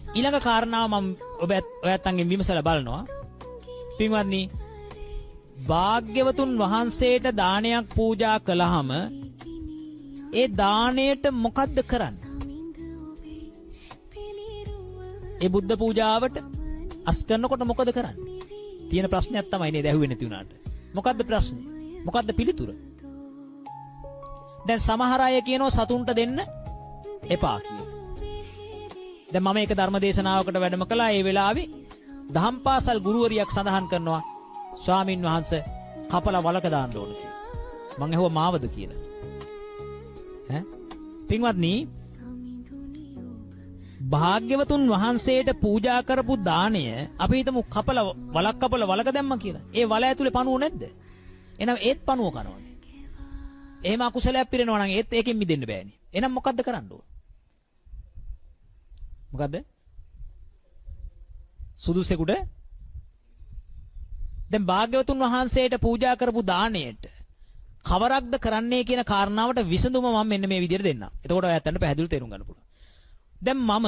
ඊළඟ කාරණාව මම ඔයත් අංගෙන් විමසලා බලනවා. පින්වත්නි, භාග්‍යවතුන් වහන්සේට දානයක් පූජා කළාම ඒ දාණයට මොකද්ද කරන්නේ? ඒ බුද්ධ පූජාවට අස් කරනකොට මොකද කරන්නේ? තියෙන ප්‍රශ්නයක් තමයි නේද ඇහුවේ නැති වුණාට. මොකද්ද ප්‍රශ්නේ? මොකද්ද පිළිතුර? දැන් සමහර අය කියනවා සතුන්ට දෙන්න එපා කියලා. දැන් මම එක ධර්ම දේශනාවකට වැඩම කළා. ඒ වෙලාවේ දහම් පාසල් ගුරුවරියක් සඳහන් කරනවා ස්වාමින් වහන්සේ කපලා වලක දාන්න ඕන කියලා. මං ඇහුවා මාවද කියලා. පින්වත්නි, භාග්‍යවතුන් වහන්සේට පූජා කරපු දාණය අපි හිතමු වලක් කපලා වලක දැම්ම කියලා. ඒ වල ඇතුලේ පණුව නැද්ද? එහෙනම් ඒත් පණුව කනවනේ. එහෙම අකුසලයක් පිරෙනවා නම් ඒත් ඒකෙන් මිදෙන්න බෑනේ. එහෙනම් මොකද්ද කරන්න ඕන? මොකද්ද? සුදුසෙකුට දැන් භාග්‍යවතුන් වහන්සේට පූජා කරපු දාණයට කවරක්ද කරන්නේ කියන කාරණාවට විසඳුම මම මෙන්න මේ විදිහට දෙන්නම්. එතකොට ඔය ඇත්තන්ට පැහැදිලිව තේරුම් ගන්න පුළුවන්. දැන් මම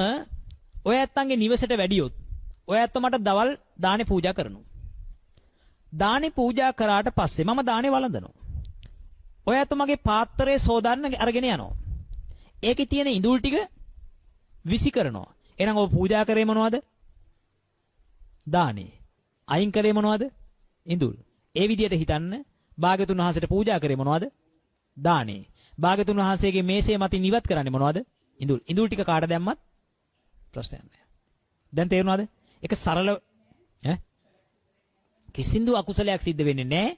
ඔය ඇත්තන්ගේ නිවසට වැඩියොත් ඔය ඇත්ත මට දවල් දානේ පූජා කරනවා. දානේ පූජා කරාට පස්සේ මම දානේ වළඳනවා. ඔය ඇත්ත මගේ පාත්‍රයේ සෝදන්න අරගෙන යනවා. ඒකේ තියෙන ඉඳුල් ටික විසි කරනවා. එහෙනම් ඔබ පූජා කරේ මොනවද? දානේ. අයින් කරේ මොනවද? ඉඳුල්. ඒ විදිහට හිතන්න. භාග්‍යතුන් වහන්සේට පූජා කරේ මොනවද? දානේ. භාග්‍යතුන් වහන්සේගේ මේසේ මතින් ඉවත් කරන්නේ මොනවද? ඉඳුල්. ඉඳුල් ටික කාට දැම්මත් ප්‍රශ්නයක් නැහැ. දැන් තේරුණාද? ඒක සරල කිසිඳු අකුසලයක් සිද්ධ වෙන්නේ නැහැ.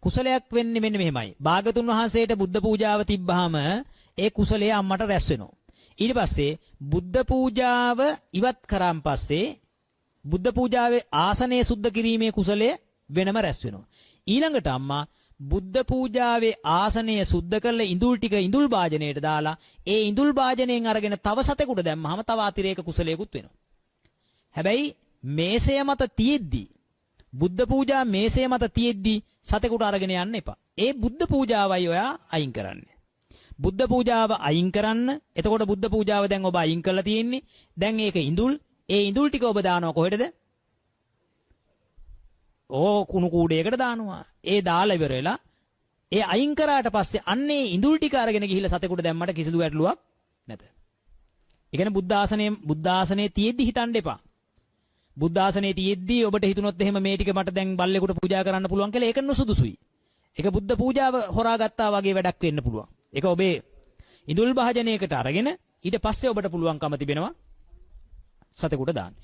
කුසලයක් වෙන්නේ මෙන්න මෙහෙමයි. භාග්‍යතුන් වහන්සේට බුද්ධ පූජාව තිබ්බහම ඒ කුසලයේ අම්මට රැස් වෙනවා. ඊට පස්සේ බුද්ධ පූජාව ඉවත් කරාන් පස්සේ බුද්ධ පූජාවේ ආසනය සුද්ධ කිරීමේ කුසලය වෙනම රැස් වෙනවා. ඊළඟට අම්මා බුද්ධ පූජාවේ ආසනය සුද්ධ කරලා ඉඳුල් ටික ඉඳුල් භාජනයට දාලා ඒ ඉඳුල් භාජනයෙන් අරගෙන තව සතෙකුට දැම්මහම තව අතිරේක කුසලයකුත් වෙනවා. හැබැයි මේසය මත තියෙද්දි බුද්ධ පූජා මේසය මත තියෙද්දි සතෙකුට අරගෙන යන්න එපා. ඒ බුද්ධ පූජාවයි ඔයා අයින් කරන්නේ. බුද්ධ පූජාව අයින් කරන්න. එතකොට බුද්ධ පූජාව දැන් ඔබ අයින් කරලා තියෙන්නේ. දැන් ඒක ඉඳුල්. ඒ ඉඳුල් ටික ඔබ දානවා කොහෙටද? කුණු කූඩේකට දානවා. ඒ දාලා ඉවර වෙලා ඒ අයින් කරාට පස්සේ අන්නේ ඉඳුල් ටික අරගෙන ගිහිල්ලා සතෙකුට දැම්මට කිසිදු ගැටලුවක් නැත. ඒ කියන්නේ බුද්ධ ආසනයේ තියෙද්දි හිතන්න එපා. බුද්ධ ආසනයේ තියෙද්දි ඔබට හිතුනොත් එහෙම මේ ටික මට දැන් බල්ලෙකුට පූජා කරන්න පුළුවන් කියලා ඒක නුසුදුසුයි. ඒක බුද්ධ පූජාව හොරාගත්තා වගේ වැඩක් වෙන්න පුළුවන්. ඒක ඔබේ ඉඳුල් භාජනයකට අරගෙන ඊට පස්සේ ඔබට පුළුවන්කම තිබෙනවා සතෙකුට දාන්න.